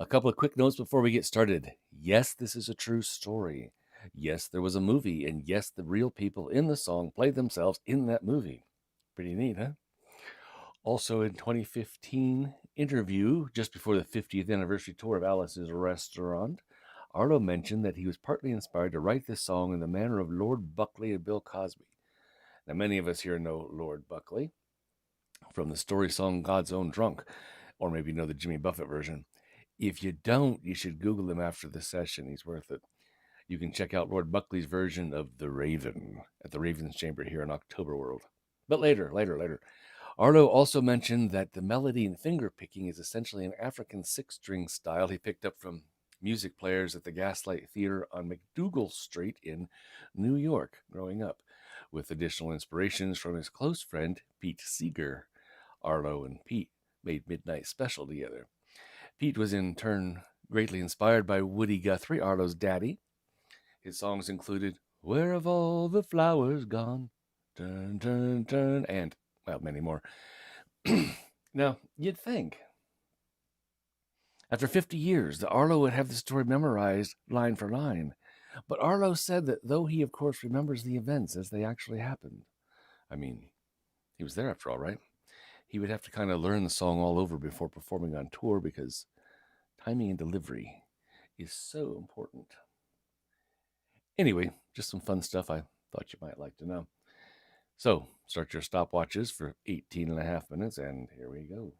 A couple of quick notes before we get started. Yes, this is a true story. Yes, there was a movie, and yes, the real people in the song played themselves in that movie. Pretty neat, huh? Also, in 2015 interview, just before the 50th anniversary tour of Alice's Restaurant, Arlo mentioned that he was partly inspired to write this song in the manner of Lord Buckley and Bill Cosby. Now, many of us here know Lord Buckley from the story song God's Own Drunk, or maybe know the Jimmy Buffett version. If you don't, you should Google him after the session. He's worth it. You can check out Lord Buckley's version of The Raven at the Raven's Chamber here in OCTOBERWORLD. But later. Arlo also mentioned that the melody and finger picking is essentially an African six-string style he picked up from music players at the Gaslight Theater on McDougal Street in New York growing up, with additional inspirations from his close friend Pete Seeger. Arlo and Pete made Midnight Special together. Pete was in turn greatly inspired by Woody Guthrie, Arlo's daddy. His songs included Where Have All the Flowers Gone? Turn, turn, turn, and, well, many more. Now, you'd think, after 50 years, that Arlo would have the story memorized line for line. But Arlo said that though he, of course, remembers the events as they actually happened, I mean, he was there after all, right? He would have to kind of learn the song all over before performing on tour because timing and delivery is so important. Anyway, just some fun stuff I thought you might like to know. So, start your stopwatches for 18 and a half minutes, and here we go.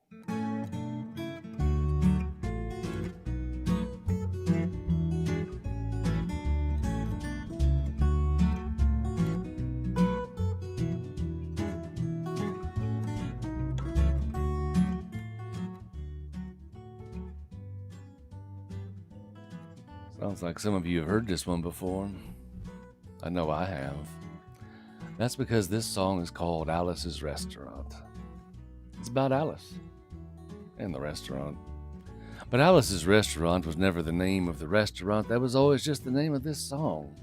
Sounds like some of you have heard this one before. I know I have. That's because this song is called Alice's Restaurant. It's about Alice and the restaurant. But Alice's Restaurant was never the name of the restaurant. That was always just the name of this song,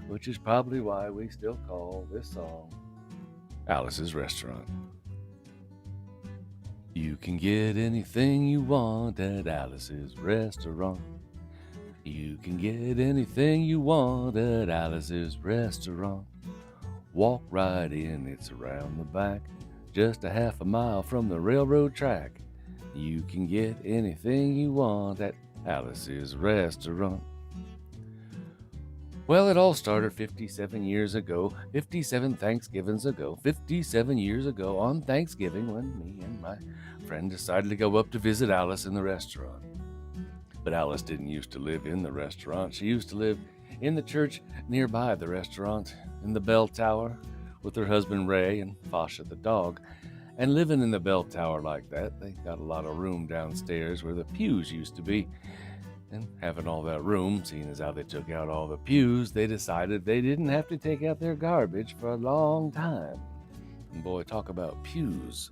which is probably why we still call this song Alice's Restaurant. You can get anything you want at Alice's Restaurant. You can get anything you want at Alice's Restaurant. Walk right in, it's around the back, just a half a mile from the railroad track. You can get anything you want at Alice's Restaurant. Well, it all started 57 years ago, 57 Thanksgivings ago, 57 years ago on Thanksgiving when me and my friend decided to go up to visit Alice in the restaurant. But Alice didn't used to live in the restaurant. She used to live in the church nearby the restaurant, in the bell tower, with her husband Ray and Fasha the dog. And living in the bell tower like that, they got a lot of room downstairs where the pews used to be. And having all that room, seeing as how they took out all the pews, they decided they didn't have to take out their garbage for a long time. And boy, talk about pews.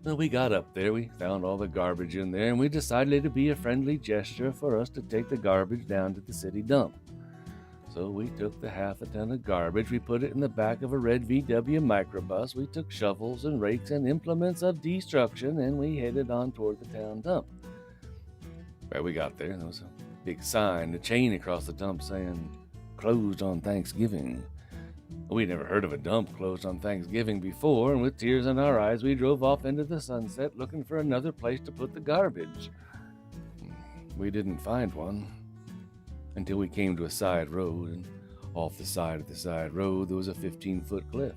Well, we got up there, we found all the garbage in there, and we decided it'd be a friendly gesture for us to take the garbage down to the city dump. So we took the half a ton of garbage, we put it in the back of a red VW microbus, we took shovels and rakes and implements of destruction, and we headed on toward the town dump. Well, we got there, and there was a big sign, a chain across the dump saying, closed on Thanksgiving. We'd never heard of a dump closed on Thanksgiving before, and with tears in our eyes, we drove off into the sunset looking for another place to put the garbage. We didn't find one until we came to a side road, and off the side of the side road there was a 15-foot cliff.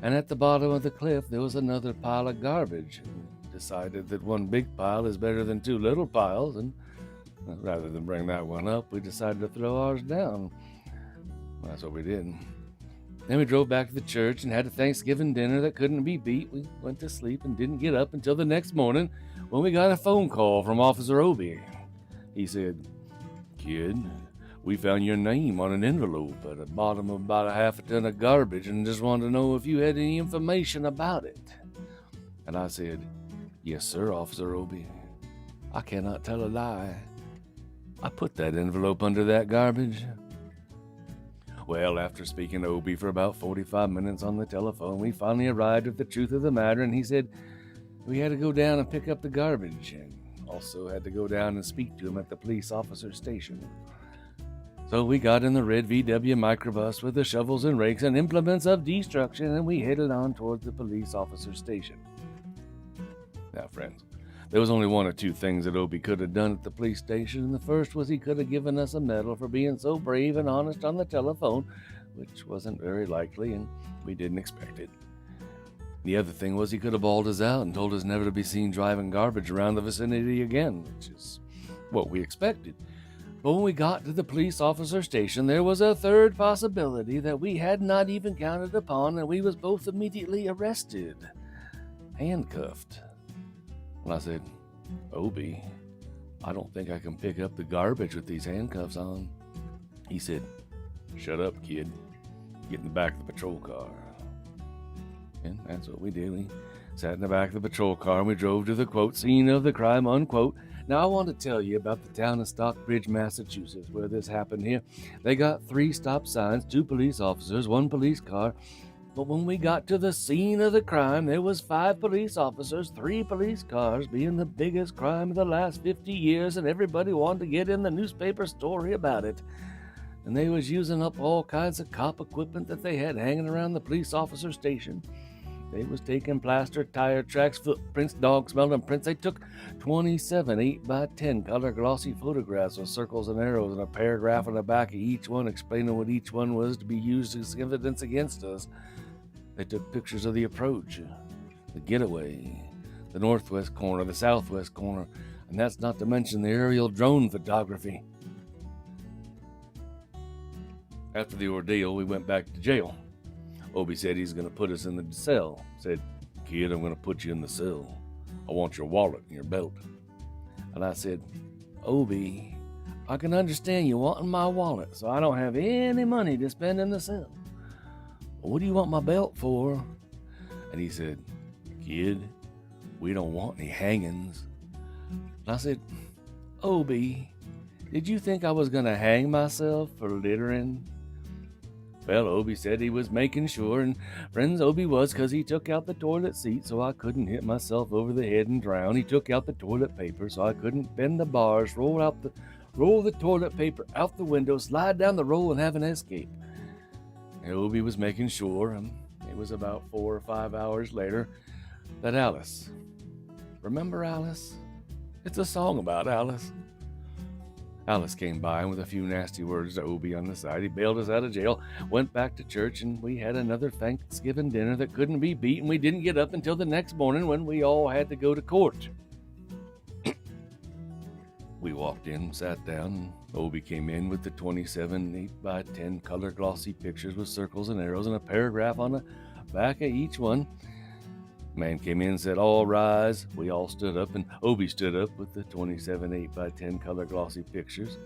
And at the bottom of the cliff there was another pile of garbage. And decided that one big pile is better than two little piles, and rather than bring that one up, we decided to throw ours down. Well, that's what we did. Then we drove back to the church and had a Thanksgiving dinner that couldn't be beat. We went to sleep and didn't get up until the next morning when we got a phone call from Officer Obie. He said, "Kid, we found your name on an envelope at the bottom of about a half a ton of garbage and just wanted to know if you had any information about it." And I said, "Yes, sir, Officer Obie. I cannot tell a lie. I put that envelope under that garbage." Well, after speaking to Obie for about 45 minutes on the telephone, we finally arrived at the truth of the matter, and he said we had to go down and pick up the garbage. And also had to go down and speak to him at the police officer station. So we got in the red VW microbus with the shovels and rakes and implements of destruction, and we headed on towards the police officer station. Now, friends, there was only one or two things that Obie could have done at the police station, and the first was he could have given us a medal for being so brave and honest on the telephone, which wasn't very likely, and we didn't expect it. The other thing was he could have bawled us out and told us never to be seen driving garbage around the vicinity again, which is what we expected. But when we got to the police officer station, there was a third possibility that we had not even counted upon, and we was both immediately arrested, handcuffed. And I said, Obie, I don't think I can pick up the garbage with these handcuffs on. He said, shut up, kid. Get in the back of the patrol car. And that's what we did. We sat in the back of the patrol car and we drove to the, quote, scene of the crime, unquote. Now, I want to tell you about the town of Stockbridge, Massachusetts, where this happened here. They got 3 stop signs, 2 police officers, 1 police car. But when we got to the scene of the crime, there was 5 police officers, 3 police cars, being the biggest crime of the last 50 years, and everybody wanted to get in the newspaper story about it. And they was using up all kinds of cop equipment that they had hanging around the police officer station. They was taking plaster, tire tracks, footprints, dog smell prints. They took 27 8x10 color glossy photographs with circles and arrows and a paragraph on the back of each one explaining what each one was to be used as evidence against us. They took pictures of the approach, the getaway, the northwest corner, the southwest corner, and that's not to mention the aerial drone photography. After the ordeal, we went back to jail. Obie said he's going to put us in the cell. Said, kid, I'm going to put you in the cell. I want your wallet and your belt. And I said, Obie, I can understand you wanting my wallet, so I don't have any money to spend in the cell. What do you want my belt for? And he said, kid, we don't want any hangings. And I said, Obie, did you think I was going to hang myself for littering? Well, Obie said he was making sure, and friends, Obie was, 'cause he took out the toilet seat so I couldn't hit myself over the head and drown. He took out the toilet paper so I couldn't bend the bars, roll the toilet paper out the window, slide down the roll, and have an escape. And Obie was making sure, and it was about 4 or 5 hours later, that Alice, remember Alice? It's a song about Alice. Alice came by, and with a few nasty words to Obie on the side, he bailed us out of jail, went back to church, and we had another Thanksgiving dinner that couldn't be beat, and we didn't get up until the next morning when we all had to go to court. We walked in, sat down, and Obie came in with the 27 8x10 color glossy pictures with circles and arrows and a paragraph on the back of each one. Man came in and said, all rise. We all stood up, and Obie stood up with the 27 8x10 color glossy pictures.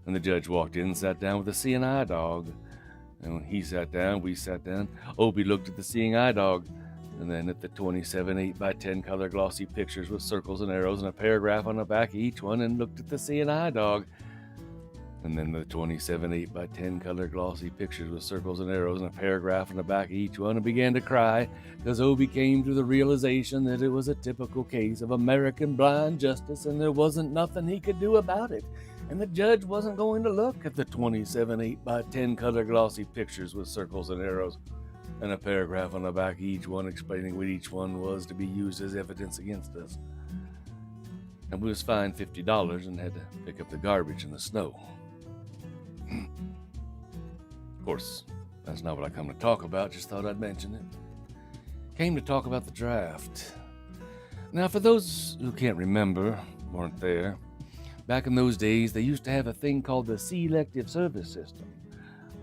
And the judge walked in and sat down with the seeing eye dog. And when he sat down, we sat down. Obie looked at the seeing eye dog, and then at the 27 8x10 color glossy pictures with circles and arrows and a paragraph on the back of each one, and looked at the seeing eye dog. And then the 27 8x10 color glossy pictures with circles and arrows and a paragraph on the back of each one, and began to cry because Obie came to the realization that it was a typical case of American blind justice, and there wasn't nothing he could do about it. And the judge wasn't going to look at the 27 8x10 color glossy pictures with circles and arrows and a paragraph on the back of each one explaining what each one was to be used as evidence against us. And we was fined $50 and had to pick up the garbage in the snow. Of course, that's not what I come to talk about, just thought I'd mention it. Came to talk about the draft. Now, for those who can't remember, weren't there, back in those days, they used to have a thing called the selective service system,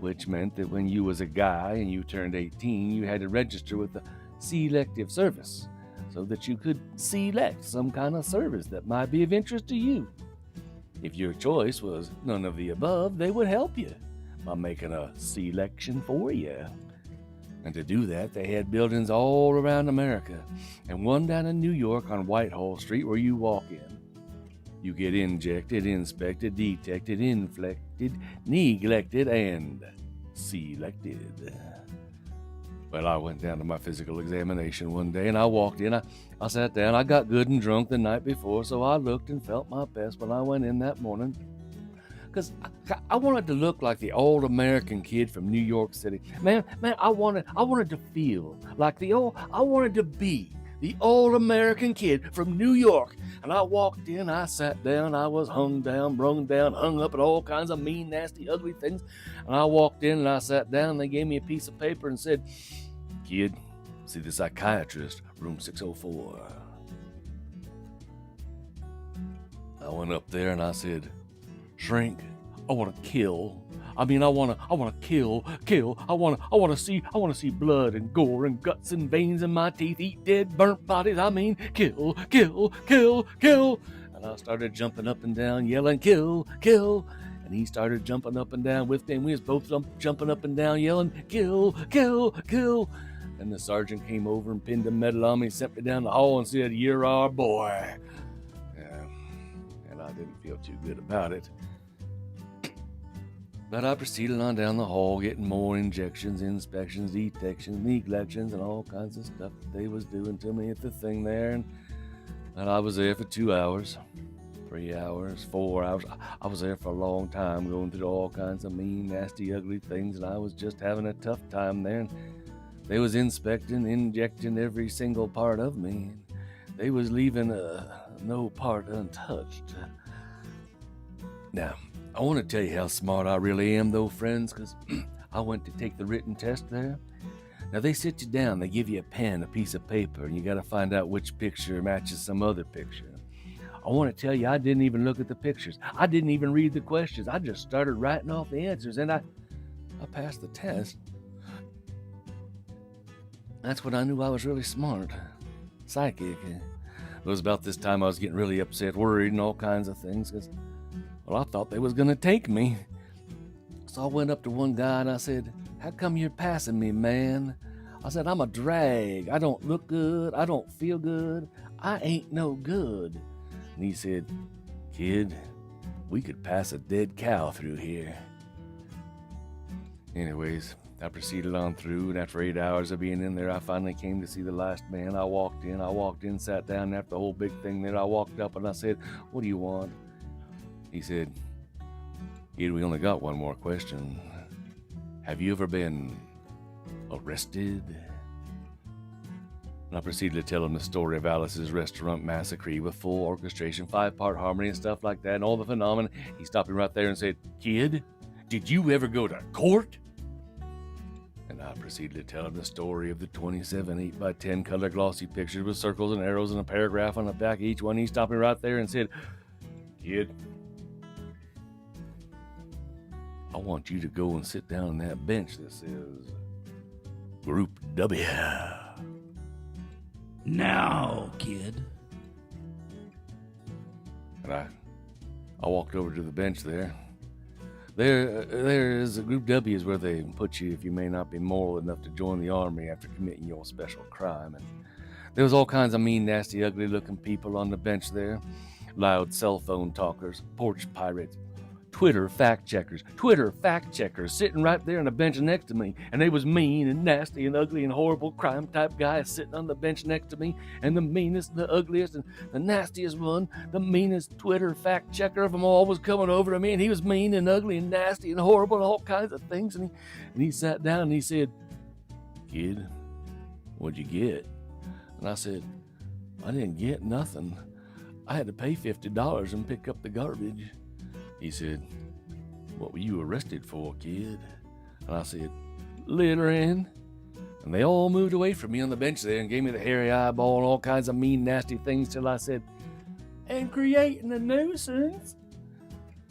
which meant that when you was a guy and you turned 18, you had to register with the selective service so that you could select some kind of service that might be of interest to you. If your choice was none of the above, they would help you by making a selection for you. And to do that, they had buildings all around America, and one down in New York on Whitehall Street where you walk in. You get injected, inspected, detected, inflected, neglected, and selected. Well, I went down to my physical examination one day, and I walked in. I sat down. I got good and drunk the night before, so I looked and felt my best when I went in that morning. Because I wanted to look like the old American kid from New York City. Man, I wanted to feel like I wanted to be the old American kid from New York. And I walked in, I sat down, I was hung down, brung down, hung up at all kinds of mean, nasty, ugly things. And I walked in and I sat down, and they gave me a piece of paper and said, "Kid, see the psychiatrist, room 604. I went up there and I said, "Shrink, I want to kill. I want to kill. I want to see blood and gore and guts and veins in my teeth, eat dead, burnt bodies. Kill. And I started jumping up and down, yelling, "Kill." And he started jumping up and down with me, and we was both jumping up and down, yelling, "Kill." And the sergeant came over and pinned a medal on me, sent me down the hall and said, "You're our boy." And I didn't feel too good about it. But I proceeded on down the hall, getting more injections, inspections, detections, neglections, and all kinds of stuff that they was doing to me at the thing there. And I was there for 2 hours, 3 hours, 4 hours. I was there for a long time, going through all kinds of mean, nasty, ugly things, and I was just having a tough time there. And they was inspecting, injecting every single part of me. And they was leaving no part untouched. Now, I want to tell you how smart I really am, though, friends, because I went to take the written test there. Now, they sit you down, they give you a pen, a piece of paper, and you got to find out which picture matches some other picture. I want to tell you, I didn't even look at the pictures. I didn't even read the questions. I just started writing off the answers, and I passed the test. That's when I knew I was really smart. Psychic. It was about this time I was getting really upset, worried, and all kinds of things, because I thought they was going to take me. So I went up to one guy and I said, "How come you're passing me, man?" I said, "I'm a drag. I don't look good. I don't feel good. I ain't no good." And he said, "Kid, we could pass a dead cow through here." Anyways, I proceeded on through, and after 8 hours of being in there, I finally came to see the last man. I walked in, sat down, and after the whole big thing there, I walked up and I said, "What do you want?" He said, "Kid, we only got one more question. Have you ever been arrested?" And I proceeded to tell him the story of Alice's restaurant massacre with full orchestration, 5-part harmony and stuff like that, and all the phenomena. He stopped me right there and said, "Kid, did you ever go to court?" And I proceeded to tell him the story of the 27 8x10 color glossy pictures with circles and arrows and a paragraph on the back of each one. He stopped me right there and said, "Kid, I want you to go and sit down on that bench that says Group W. Now, kid." And I walked over to the bench there. There is a Group W is where they put you if you may not be moral enough to join the army after committing your special crime. And there was all kinds of mean, nasty, ugly-looking people on the bench there. Loud cell phone talkers, porch pirates, Twitter fact checkers sitting right there on the bench next to me. And they was mean and nasty and ugly and horrible crime type guys sitting on the bench next to me. And the meanest, the ugliest, and the nastiest one, the meanest Twitter fact checker of them all was coming over to me. And he was mean and ugly and nasty and horrible and all kinds of things. And he sat down and he said, "Kid, what'd you get?" And I said, "I didn't get nothing. I had to pay $50 and pick up the garbage." He said, "What were you arrested for, kid?" And I said, "Littering." And they all moved away from me on the bench there and gave me the hairy eyeball and all kinds of mean, nasty things till I said, "And creating a nuisance."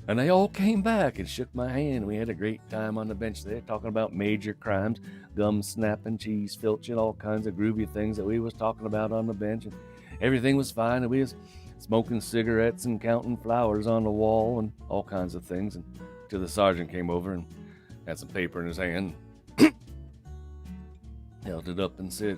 And they all came back and shook my hand. We had a great time on the bench there talking about major crimes, gum snapping, cheese filching, all kinds of groovy things that we was talking about on the bench. And everything was fine, and we was smoking cigarettes and counting flowers on the wall and all kinds of things, until the sergeant came over and had some paper in his hand, held it up and said,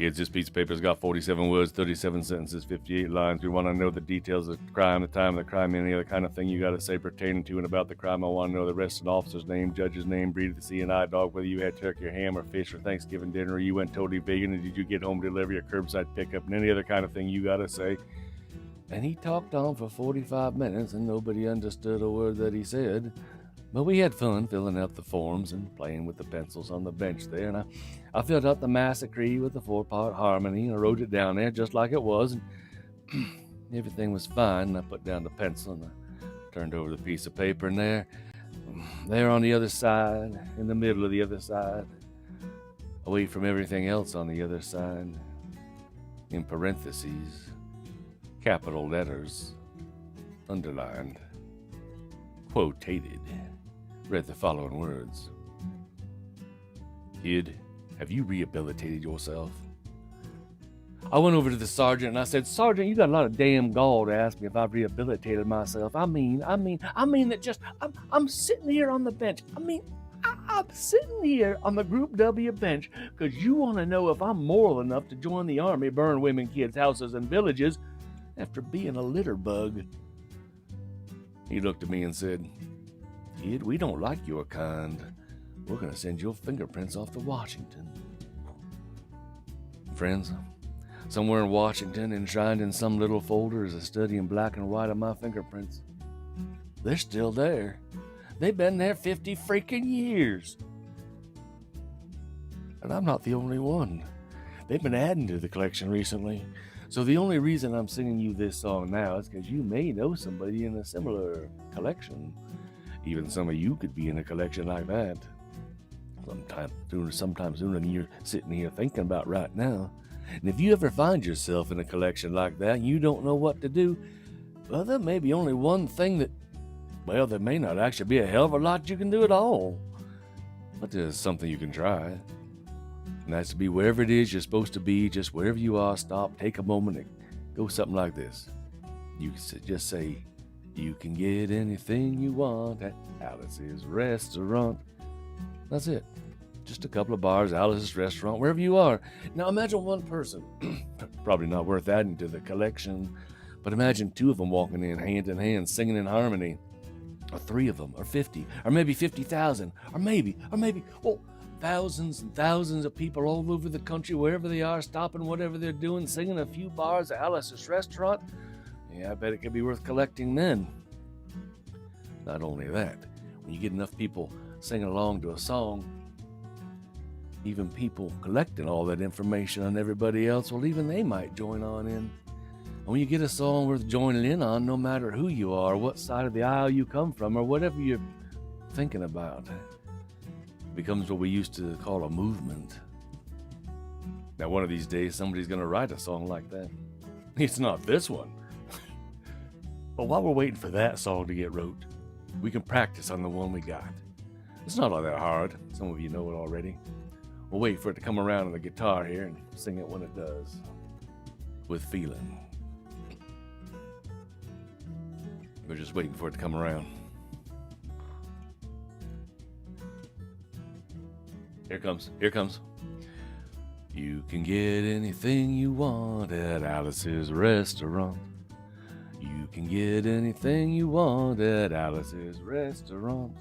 Kids, this piece of paper's got 47 words, 37 sentences, 58 lines. We want to know the details of the crime, the time of the crime, any other kind of thing you got to say pertaining to and about the crime. I want to know the arrested officer's name, judge's name, breed of the CNI dog, whether you had turkey or ham or fish or Thanksgiving dinner, or you went totally vegan, and did you get home delivery or curbside pickup, and any other kind of thing you got to say. And he talked on for 45 minutes, and nobody understood a word that he said. But we had fun filling out the forms and playing with the pencils on the bench there, and I filled out the massacre with the 4-part harmony, and I wrote it down there just like it was, and everything was fine, and I put down the pencil, and I turned over the piece of paper, and there on the other side, in the middle of the other side, away from everything else on the other side, in parentheses, capital letters, underlined, quotated, read the following words. Kid, have you rehabilitated yourself? I went over to the sergeant and I said, Sergeant, you got a lot of damn gall to ask me if I've rehabilitated myself. I mean that just, I'm sitting here on the bench. I'm sitting here on the Group W bench because you want to know if I'm moral enough to join the army, burn women, kids, houses, and villages after being a litter bug. He looked at me and said, Kid, we don't like your kind. We're going to send your fingerprints off to Washington. Friends, somewhere in Washington, enshrined in some little folder, is a study in black and white of my fingerprints. They're still there. They've been there 50 freaking years. And I'm not the only one. They've been adding to the collection recently. So the only reason I'm singing you this song now is because you may know somebody in a similar collection. Even some of you could be in a collection like that. Sometime sooner than you're sitting here thinking about right now. And if you ever find yourself in a collection like that and you don't know what to do, well, there may be only one thing there may not actually be a hell of a lot you can do at all. But there's something you can try. And that's to be wherever it is you're supposed to be, just wherever you are, stop, take a moment, and go something like this. You can just say, you can get anything you want at Alice's restaurant. That's it. Just a couple of bars, Alice's restaurant, wherever you are. Now imagine one person, probably not worth adding to the collection, but imagine 2 of them walking in hand, singing in harmony. Or 3 of them, or 50, or maybe 50,000, or maybe, thousands and thousands of people all over the country, wherever they are, stopping whatever they're doing, singing a few bars at Alice's restaurant. Yeah, I bet it could be worth collecting then. Not only that, when you get enough people singing along to a song, even people collecting all that information on everybody else, well, even they might join on in. And when you get a song worth joining in on, no matter who you are, what side of the aisle you come from, or whatever you're thinking about, it becomes what we used to call a movement. Now, one of these days, somebody's going to write a song like that. It's not this one. But while we're waiting for that song to get wrote, we can practice on the one we got. It's not all that hard. Some of you know it already. We'll wait for it to come around on the guitar here and sing it when it does. With feeling. We're just waiting for it to come around. Here it comes. You can get anything you want at Alice's restaurant. You can get anything you want at Alice's restaurant.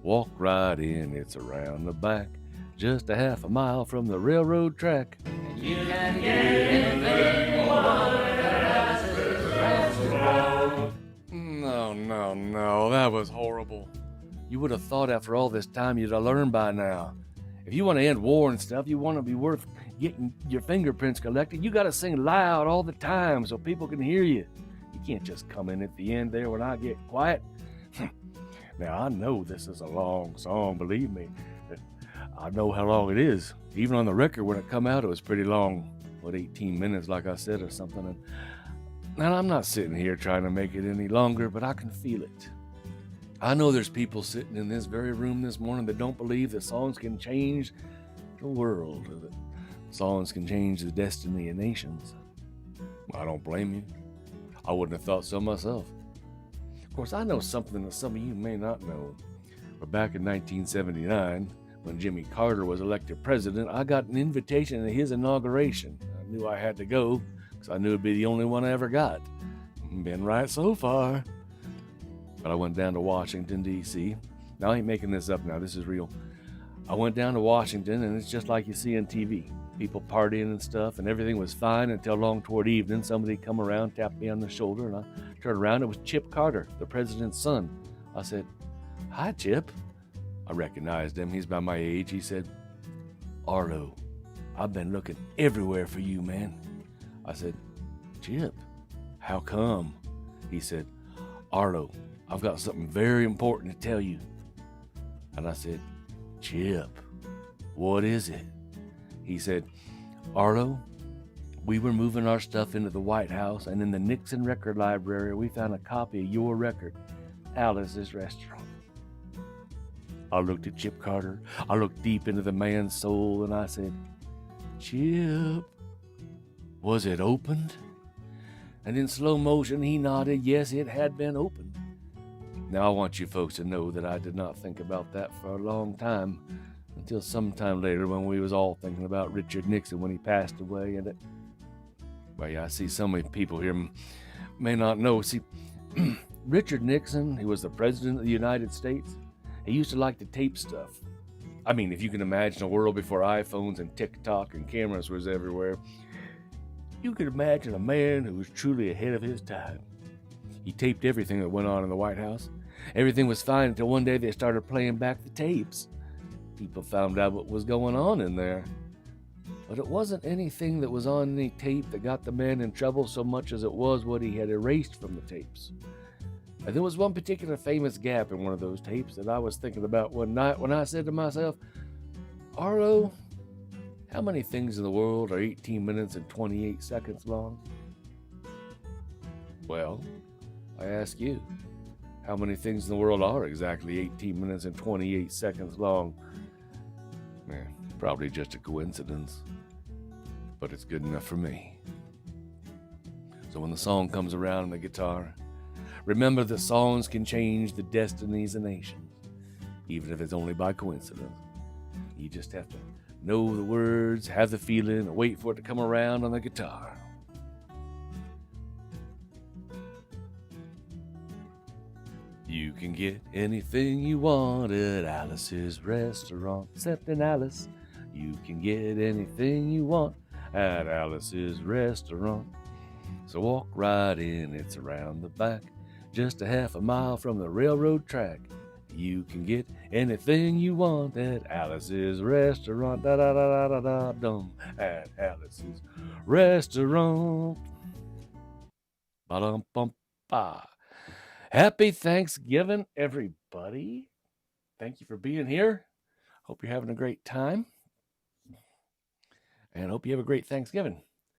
Walk right in, it's around the back, just a half a mile from the railroad track. You can get anything you want at Alice's restaurant. No, that was horrible. You would have thought after all this time you'd have learned by now. If you want to end war and stuff, you want to be worth getting your fingerprints collected, you got to sing loud all the time so people can hear you. You can't just come in at the end there when I get quiet. Now, I know this is a long song, believe me. I know how long it is. Even on the record, when it come out, it was pretty long. 18 minutes, like I said, or something. And I'm not sitting here trying to make it any longer, but I can feel it. I know there's people sitting in this very room this morning that don't believe that songs can change the world, or that songs can change the destiny of nations. I don't blame you. I wouldn't have thought so myself. Of course, I know something that some of you may not know. But back in 1979, When Jimmy Carter was elected president, I got an invitation to his inauguration. I knew I had to go because I knew it'd be the only one I ever got. Been right so far. But I went down to Washington, D.C. Now, I ain't making this up now. This is real. I went down to Washington, and it's just like you see on TV. People partying and stuff, and everything was fine until long toward evening. Somebody come around, tapped me on the shoulder, and I turned around. It was Chip Carter, the president's son. I said, "Hi, Chip." I recognized him. He's about my age. He said, "Arlo, I've been looking everywhere for you, man." I said, "Chip, how come?" He said, "Arlo, I've got something very important to tell you." And I said, "Chip, what is it?" He said, "Arlo, we were moving our stuff into the White House, and in the Nixon record library, we found a copy of your record, Alice's Restaurant." I looked at Chip Carter. I looked deep into the man's soul, and I said, "Chip, was it opened?" And in slow motion, he nodded. Yes, it had been opened. Now, I want you folks to know that I did not think about that for a long time, until sometime later when we was all thinking about Richard Nixon when he passed away. And well, yeah, I see so many people here may not know. See, Richard Nixon, he was the president of the United States. He used to like to tape stuff. I mean, if you can imagine a world before iPhones and TikTok and cameras was everywhere, you could imagine a man who was truly ahead of his time. He taped everything that went on in the White House. Everything was fine until one day they started playing back the tapes. People found out what was going on in there. But it wasn't anything that was on any tape that got the man in trouble so much as it was what he had erased from the tapes. And there was one particular famous gap in one of those tapes that I was thinking about one night when I said to myself, "Arlo, how many things in the world are 18 minutes and 28 seconds long?" Well, I ask you, how many things in the world are exactly 18 minutes and 28 seconds long? Probably just a coincidence, but it's good enough for me. So when the song comes around on the guitar, remember that songs can change the destinies of nations, even if it's only by coincidence. You just have to know the words, have the feeling, and wait for it to come around on the guitar. You can get anything you want at Alice's Restaurant, except in Alice. You can get anything you want at Alice's Restaurant. So walk right in, it's around the back, just a half a mile from the railroad track. You can get anything you want at Alice's Restaurant, da-da-da-da-da-dum, at Alice's Restaurant. Ba-dum-bum-ba. Happy Thanksgiving, everybody. Thank you for being here. Hope you're having a great time. And hope you have a great Thanksgiving.